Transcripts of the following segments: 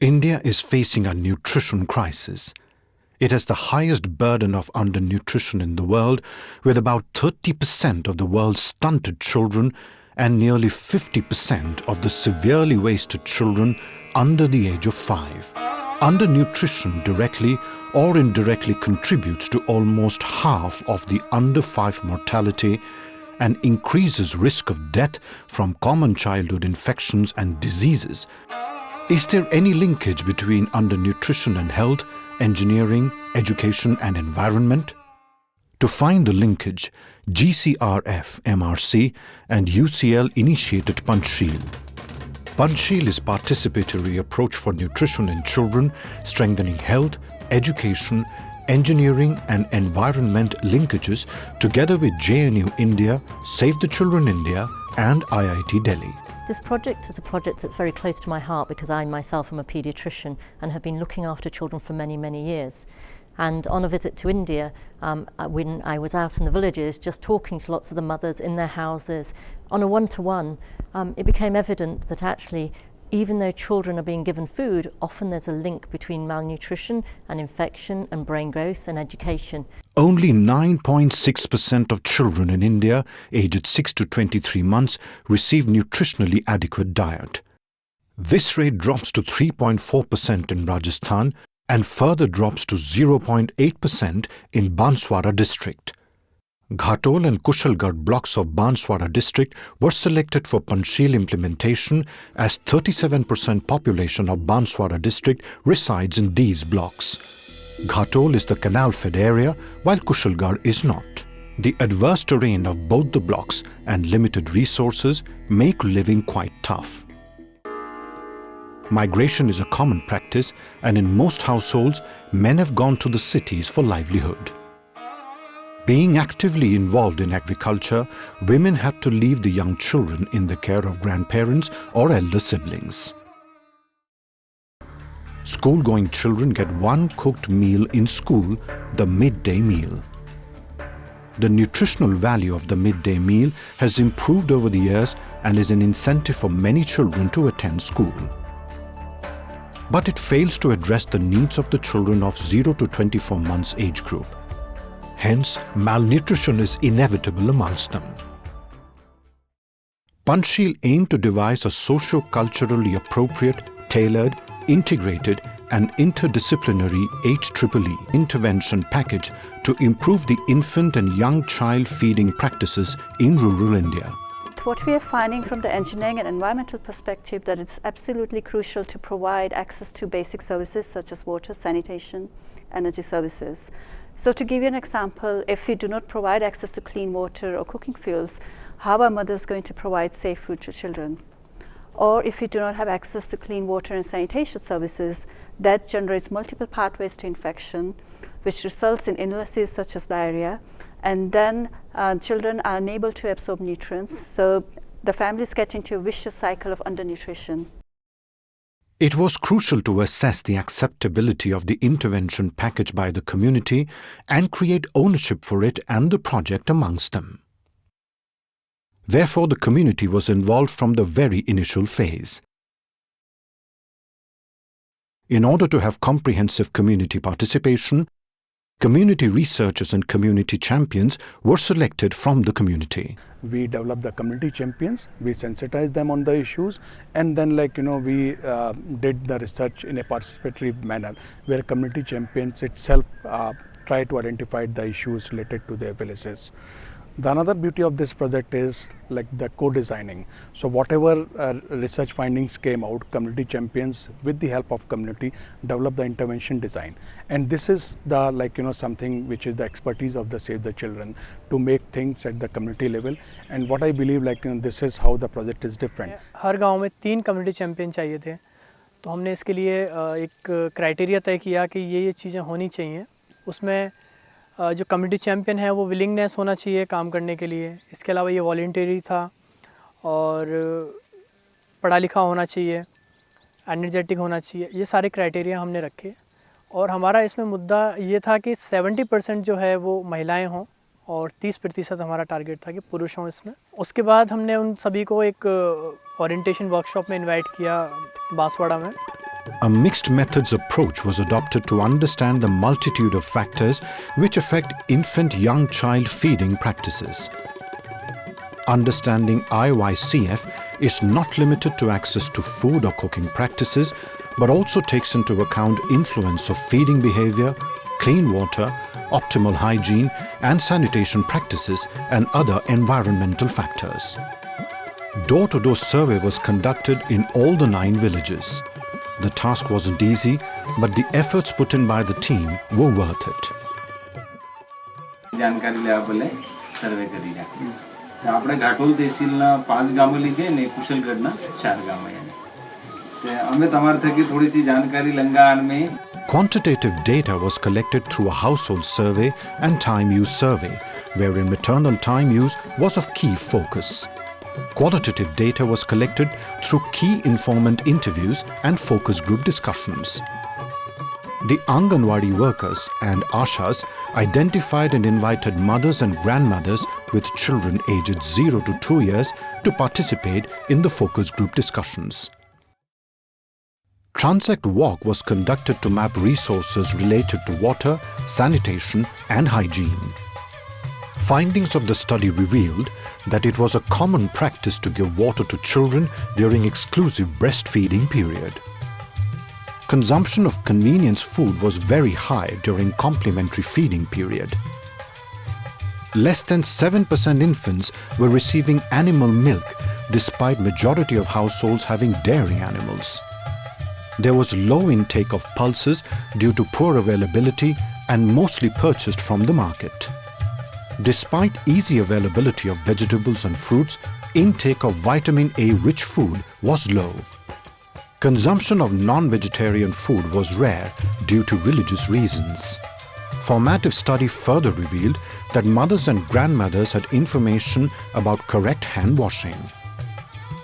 India is facing a nutrition crisis. It has the highest burden of undernutrition in the world, with about 30% of the world's stunted children and nearly 50% of the severely wasted children under the age of 5. Undernutrition directly or indirectly contributes to almost half of the under 5 mortality and increases risk of death from common childhood infections and diseases. Is there any linkage between undernutrition and health, engineering, education and environment? To find the linkage, GCRF, MRC and UCL initiated PANChSHEEL. PANChsHEEL is a participatory approach for nutrition in children, strengthening health, education, engineering and environment linkages together with JNU India, Save the Children India and IIT Delhi. This project is a project that's very close to my heart because I myself am a paediatrician and have been looking after children for many, many years. And on a visit to India, when I was out in the villages just talking to lots of the mothers in their houses, on a one-to-one, it became evident that actually even though children are being given food, often there's a link between malnutrition and infection and brain growth and education. Only 9.6% of children in India aged 6 to 23 months receive nutritionally adequate diet. This rate drops to 3.4% in Rajasthan and further drops to 0.8% in Banswara district. Ghatol and Kushalgarh blocks of Banswara district were selected for PANChsHEEL implementation as 37% population of Banswara district resides in these blocks. Ghatol is the canal-fed area while Kushalgarh is not. The adverse terrain of both the blocks and limited resources make living quite tough. Migration is a common practice and in most households, men have gone to the cities for livelihood. Being actively involved in agriculture, women had to leave the young children in the care of grandparents or elder siblings. School-going children get one cooked meal in school, the midday meal. The nutritional value of the midday meal has improved over the years and is an incentive for many children to attend school. But it fails to address the needs of the children of 0 to 24 months age group. Hence, malnutrition is inevitable amongst them. PANChsHEEL aimed to devise a socio-culturally appropriate, tailored, integrated and interdisciplinary HEEE intervention package to improve the infant and young child feeding practices in rural India. What we are finding from the engineering and environmental perspective that it's absolutely crucial to provide access to basic services such as water, sanitation, energy services. So to give you an example, if we do not provide access to clean water or cooking fuels, how are mothers going to provide safe food to children? Or if we do not have access to clean water and sanitation services, that generates multiple pathways to infection, which results in illnesses such as diarrhea, and then children are unable to absorb nutrients, so the families get into a vicious cycle of undernutrition. It was crucial to assess the acceptability of the intervention package by the community and create ownership for it and the project amongst them. Therefore, the community was involved from the very initial phase. In order to have comprehensive community participation, community researchers and community champions were selected from the community. We developed the community champions, we sensitized them on the issues, and then we did the research in a participatory manner where community champions itself try to identify the issues related to their villages. The another beauty of this project is the co-designing. So whatever research findings came out, community champions with the help of community develop the intervention design. And this is the something which is the expertise of the Save the Children to make things at the community level. And what I believe this is how the project is different. हर गांव में 3 community champion चाहिए थे, तो हमने इसके लिए एक criteria तय किया कि ये चीज़ें होनी चाहिए. उसमें जो कम्युनिटी चैम्पियन है वो विलिंगनेस होना चाहिए काम करने के लिए. इसके अलावा ये वॉलंटरी था और पढ़ा लिखा होना चाहिए, एनर्जेटिक होना चाहिए. ये सारे क्राइटेरिया हमने रखे और हमारा इसमें मुद्दा ये था कि 70% जो है वो महिलाएं हों और 30% हमारा टारगेट था कि पुरुष हों इसमें. उसके बाद हमने उन सभी को एक ओरिएंटेशन वर्कशॉप में इनवाइट किया बांसवाड़ा में. A mixed methods approach was adopted to understand the multitude of factors which affect infant-young child feeding practices. Understanding IYCF is not limited to access to food or cooking practices, but also takes into account influence of feeding behavior, clean water, optimal hygiene and sanitation practices and other environmental factors. Door-to-door survey was conducted in all the 9 villages. The task wasn't easy, but the efforts put in by the team were worth it. जानकारी ले आपले सर्वे करी जाती है। आपने घाटोल तहसील ना 5 गाँव लिखे ने कुशलगढ़ ना 4 गाँव हैं। तो हमें तमार थे कि थोड़ी सी जानकारी लंगान में Quantitative data was collected through a household survey and time use survey, wherein maternal time use was of key focus. Qualitative data was collected through key informant interviews and focus group discussions. The Anganwadi workers and Ashas identified and invited mothers and grandmothers with children aged 0 to 2 years to participate in the focus group discussions. Transact walk was conducted to map resources related to water, sanitation and hygiene. Findings of the study revealed that it was a common practice to give water to children during exclusive breastfeeding period. Consumption of convenience food was very high during complementary feeding period. Less than 7% infants were receiving animal milk despite majority of households having dairy animals. There was low intake of pulses due to poor availability and mostly purchased from the market. Despite easy availability of vegetables and fruits, intake of vitamin A rich food was low. Consumption of non-vegetarian food was rare due to religious reasons. Formative study further revealed that mothers and grandmothers had information about correct hand washing.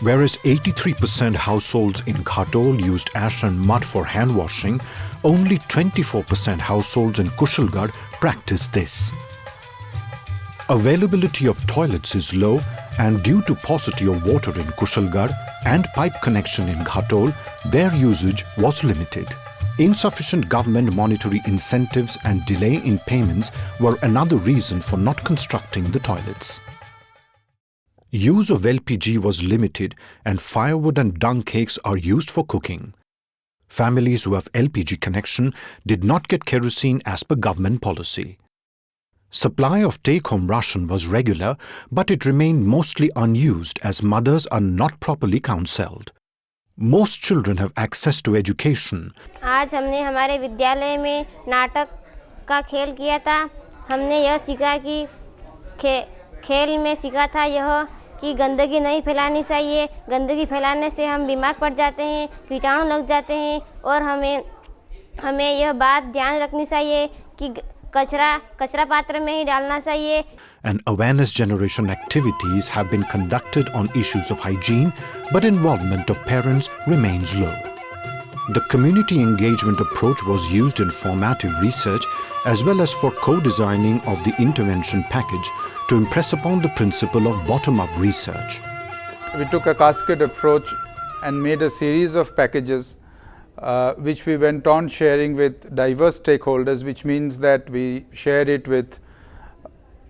Whereas 83% households in Khatol used ash and mud for hand washing, only 24% households in Kushalgarh practiced this. Availability of toilets is low, and due to paucity of water in Kushalgarh and pipe connection in Khatol, their usage was limited. Insufficient government monetary incentives and delay in payments were another reason for not constructing the toilets. Use of LPG was limited and firewood and dung cakes are used for cooking. Families who have LPG connection did not get kerosene as per government policy. Supply of take-home ration was regular, but it remained mostly unused as mothers are not properly counselled. Most children have access to education. आज हमने हमारे विद्यालय में नाटक का खेल किया था। हमने यह सीखा कि खेल में सीखा था यह कि गंदगी नहीं फैलानी चाहिए। गंदगी फैलाने से हम बीमार पड़ जाते हैं, कीटाणु लग जाते हैं और हमें यह बात ध्यान रखनी चाहिए कि कचरा पात्र में ही डालना चाहिए. And awareness generation activities have been conducted on issues of hygiene, but involvement of parents remains low. The community engagement approach was used in formative research as well as for co-designing of the intervention package to impress upon the principle of bottom-up research. We took a cascade approach and made a series of packages which we went on sharing with diverse stakeholders, which means that we shared it with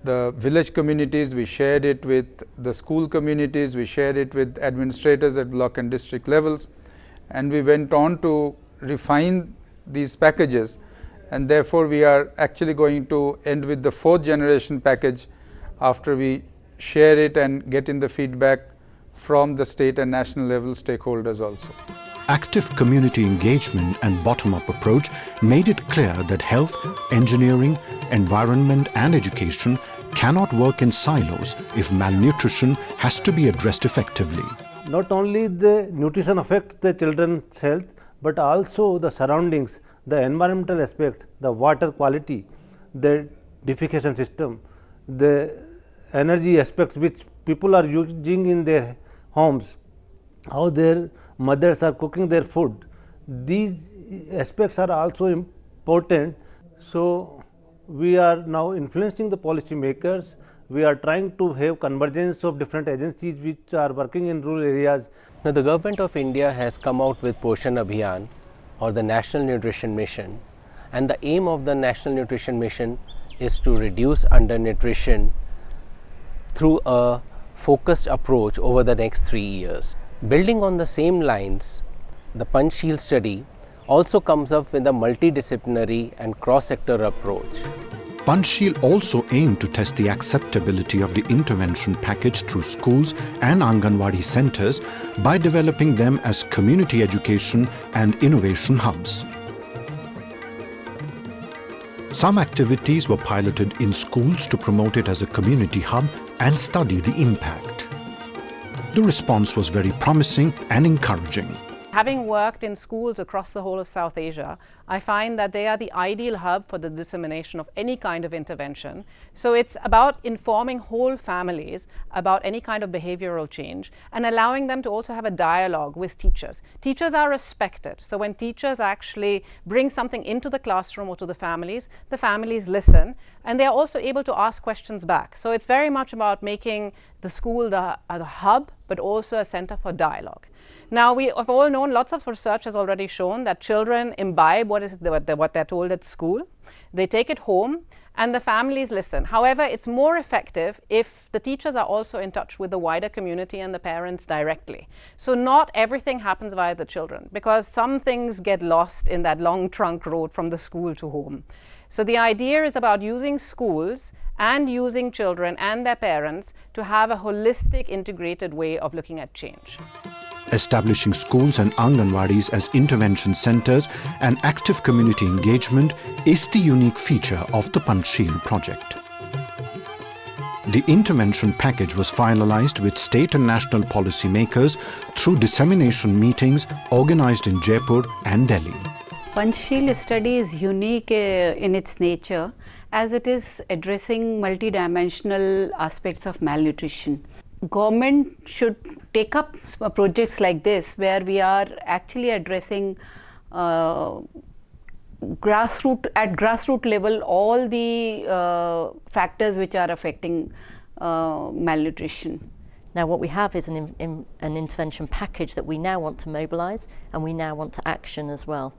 the village communities, we shared it with the school communities, we shared it with administrators at block and district levels, and we went on to refine these packages, and therefore we are actually going to end with the 4th generation package after we share it and get in the feedback from the state and national level stakeholders also. Active community engagement and bottom-up approach made it clear that health, engineering, environment and education cannot work in silos if malnutrition has to be addressed effectively. Not only the nutrition affects the children's health, but also the surroundings, the environmental aspect, the water quality, the defecation system, the energy aspects which people are using in their homes, how their mothers are cooking their food. These aspects are also important. So, we are now influencing the policy makers. We are trying to have convergence of different agencies which are working in rural areas. Now, the government of India has come out with Poshan Abhiyan, or the National Nutrition Mission, and the aim of the National Nutrition Mission is to reduce undernutrition through a focused approach over the next 3 years. Building on the same lines, the PANChSHEEL study also comes up with a multidisciplinary and cross-sector approach. PANChSHEEL also aimed to test the acceptability of the intervention package through schools and Anganwadi centers by developing them as community education and innovation hubs. Some activities were piloted in schools to promote it as a community hub and study the impact. The response was very promising and encouraging. Having worked in schools across the whole of South Asia, I find that they are the ideal hub for the dissemination of any kind of intervention. So it's about informing whole families about any kind of behavioral change and allowing them to also have a dialogue with teachers. Teachers are respected. So when teachers actually bring something into the classroom or to the families listen, and they are also able to ask questions back. So it's very much about making the school the hub, but also a center for dialogue. Now, we have all known, lots of research has already shown that children imbibe what they're told at school. They take it home and the families listen. However, it's more effective if the teachers are also in touch with the wider community and the parents directly. So not everything happens via the children, because some things get lost in that long trunk road from the school to home. So the idea is about using schools and using children and their parents to have a holistic, integrated way of looking at change. Establishing schools and Anganwadis as intervention centers and active community engagement is the unique feature of the PANChSHEEL project. The intervention package was finalized with state and national policy makers through dissemination meetings organized in Jaipur and Delhi. PANChSHEEL study is unique in its nature, as it is addressing multidimensional aspects of malnutrition. Government should take up projects like this, where we are actually addressing grassroots level all the factors which are affecting malnutrition. Now what we have is an intervention package that we now want to mobilise and we now want to action as well.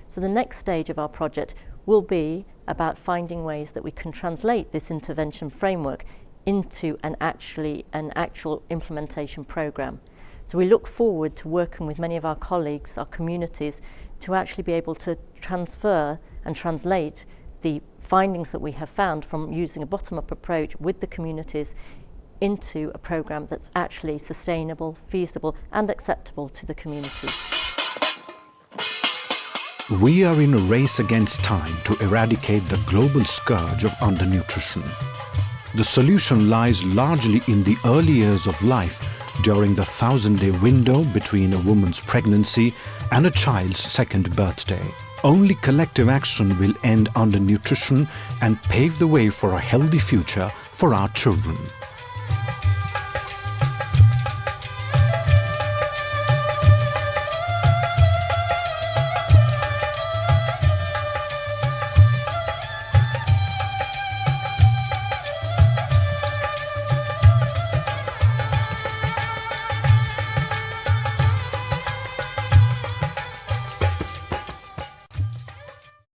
So the next stage of our project will be about finding ways that we can translate this intervention framework into an actual implementation programme. So we look forward to working with many of our colleagues, our communities, to actually be able to transfer and translate the findings that we have found from using a bottom-up approach with the communities into a programme that's actually sustainable, feasible and acceptable to the community. We are in a race against time to eradicate the global scourge of undernutrition. The solution lies largely in the early years of life during the 1,000-day window between a woman's pregnancy and a child's second birthday. Only collective action will end undernutrition and pave the way for a healthy future for our children.